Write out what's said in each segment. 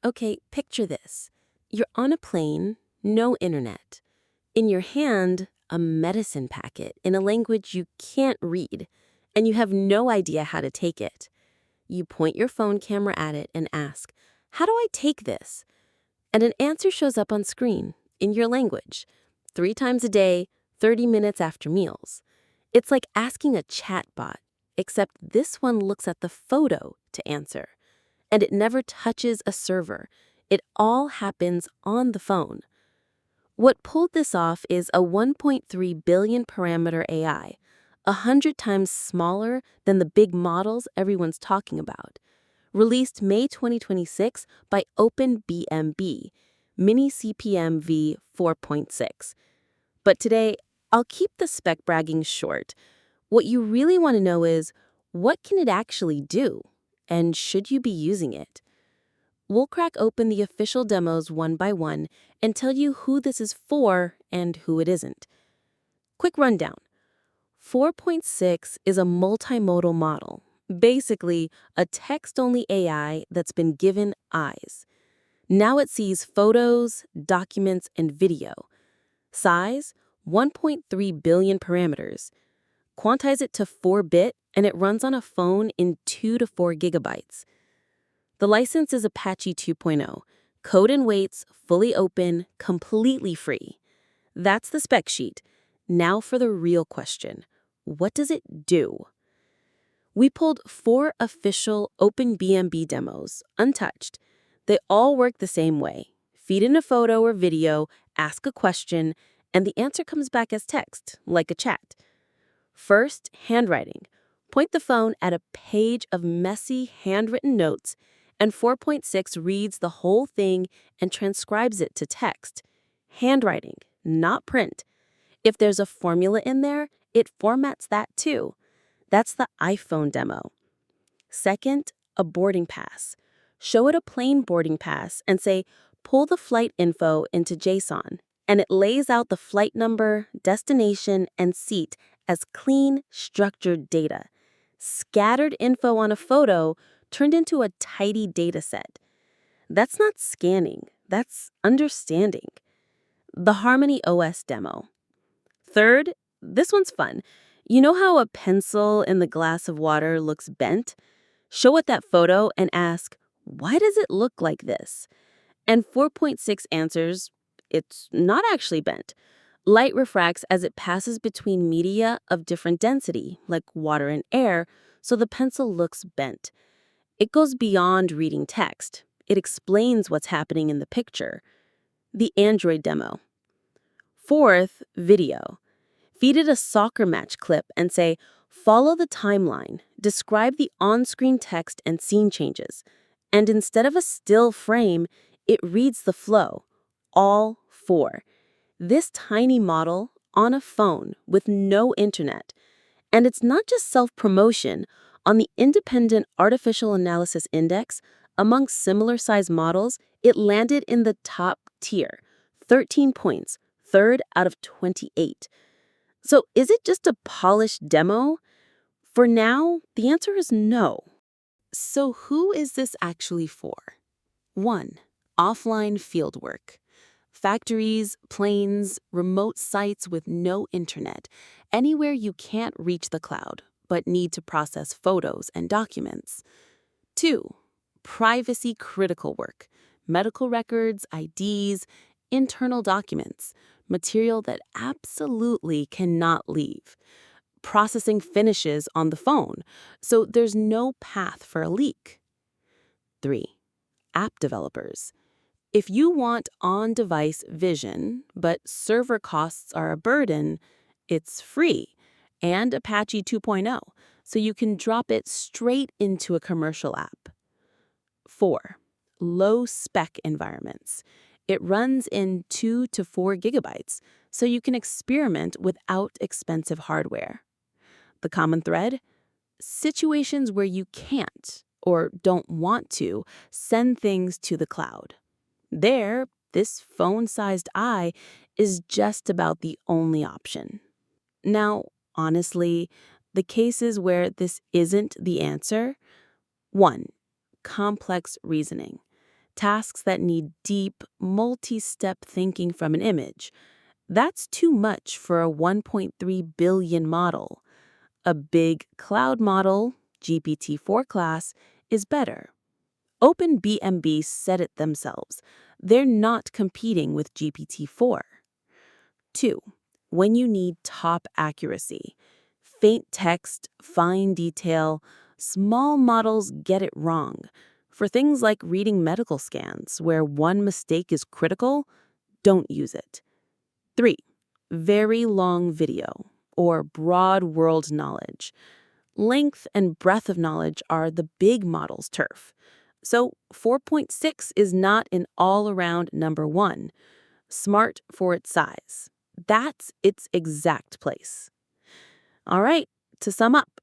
Okay, picture this. You're on a plane, no internet. In your hand, a medicine packet in a language you can't read, and you have no idea how to take it. You point your phone camera at it and ask, "How do I take this?" And an answer shows up on screen, in your language, 3 times a day, 30 minutes after meals. It's like asking a chatbot, except this one looks at the photo to answer. And it never touches a server. It all happens on the phone. What pulled this off is a 1.3 billion parameter AI, 100 times smaller than the big models everyone's talking about. Released May 2026 by OpenBMB, MiniCPM-V 4.6. But today, I'll keep the spec bragging short. What you really want to know is, what can it actually do? And should you be using it? We'll crack open the official demos one by one and tell you who this is for and who it isn't. Quick rundown. 4.6 is a multimodal model, basically a text-only AI that's been given eyes. Now it sees photos, documents, and video. Size, 1.3 billion parameters. Quantize it to 4-bit, and it runs on a phone in 2 to 4 gigabytes. The license is Apache 2.0, code and weights, fully open, completely free. That's the spec sheet. Now for the real question. What does it do? We pulled 4 official OpenBMB demos, untouched. They all work the same way. Feed in a photo or video, ask a question, and the answer comes back as text, like a chat. First, handwriting. Point the phone at a page of messy, handwritten notes, and 4.6 reads the whole thing and transcribes it to text. Handwriting, not print. If there's a formula in there, it formats that too. That's the iPhone demo. Second, a boarding pass. Show it a plain boarding pass and say, pull the flight info into JSON, and it lays out the flight number, destination, and seat as clean, structured data. Scattered info on a photo turned into a tidy data set. That's not scanning, that's understanding. The Harmony OS demo. Third, this one's fun. You know how a pencil in the glass of water looks bent? Show it that photo and ask, why does it look like this? And 4.6 answers, it's not actually bent. Light refracts as it passes between media of different density, like water and air, so the pencil looks bent. It goes beyond reading text. It explains what's happening in the picture. The Android demo. Fourth, video. Feed it a soccer match clip and say, follow the timeline, describe the on-screen text and scene changes. And instead of a still frame, it reads the flow. All 4. This tiny model on a phone with no internet. And it's not just self-promotion. On the Independent Artificial Analysis Index, among similar-sized models, it landed in the top tier, 13 points, 3rd out of 28. So is it just a polished demo? For now, the answer is no. So who is this actually for? 1. Offline fieldwork. Factories, planes, remote sites with no internet, anywhere you can't reach the cloud, but need to process photos and documents. 2. Privacy-critical work. Medical records, IDs, internal documents, material that absolutely cannot leave. Processing finishes on the phone, so there's no path for a leak. 3. App developers. If you want on-device vision, but server costs are a burden, it's free and Apache 2.0, so you can drop it straight into a commercial app. 4. Low-spec environments. It runs in 2 to 4 gigabytes, so you can experiment without expensive hardware. The common thread? Situations where you can't, or don't want to, send things to the cloud. There, this phone-sized eye is just about the only option. Now, honestly, the cases where this isn't the answer: 1. Complex reasoning. tasks that need deep, multi-step thinking from an image. That's too much for a 1.3 billion model. A big cloud model, GPT-4 class, is better. OpenBMB said it themselves. They're not competing with GPT-4. 2. When you need top accuracy. Faint text, fine detail, small models get it wrong. For things like reading medical scans, where one mistake is critical, don't use it. 3. Very long video, or broad world knowledge. Length and breadth of knowledge are the big model's turf. So 4.6 is not an all-around number one. Smart for its size. That's its exact place. All right, to sum up,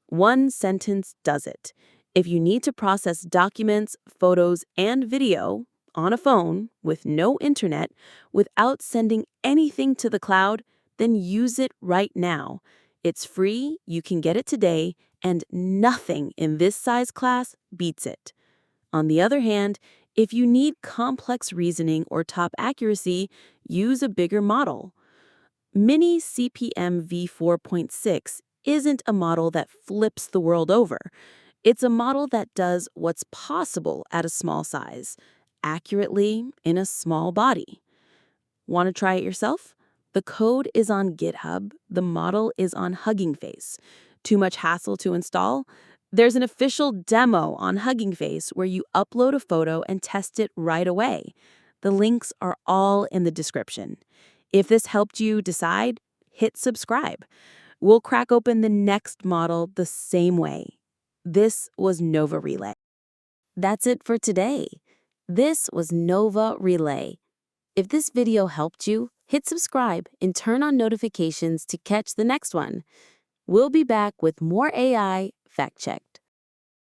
one sentence does it. If you need to process documents, photos, and video on a phone with no internet without sending anything to the cloud, then use it right now. It's free, you can get it today, and nothing in this size class beats it. On the other hand, if you need complex reasoning or top accuracy, use a bigger model. MiniCPM-V 4.6 isn't a model that flips the world over. It's a model that does what's possible at a small size, accurately in a small body. Want to try it yourself? The code is on GitHub. The model is on Hugging Face. Too much hassle to install? There's an official demo on Hugging Face where you upload a photo and test it right away. The links are all in the description. If this helped you decide, hit subscribe. We'll crack open the next model the same way. This was Nova Relay. That's it for today. This was Nova Relay. If this video helped you, hit subscribe and turn on notifications to catch the next one. We'll be back with more AI fact check.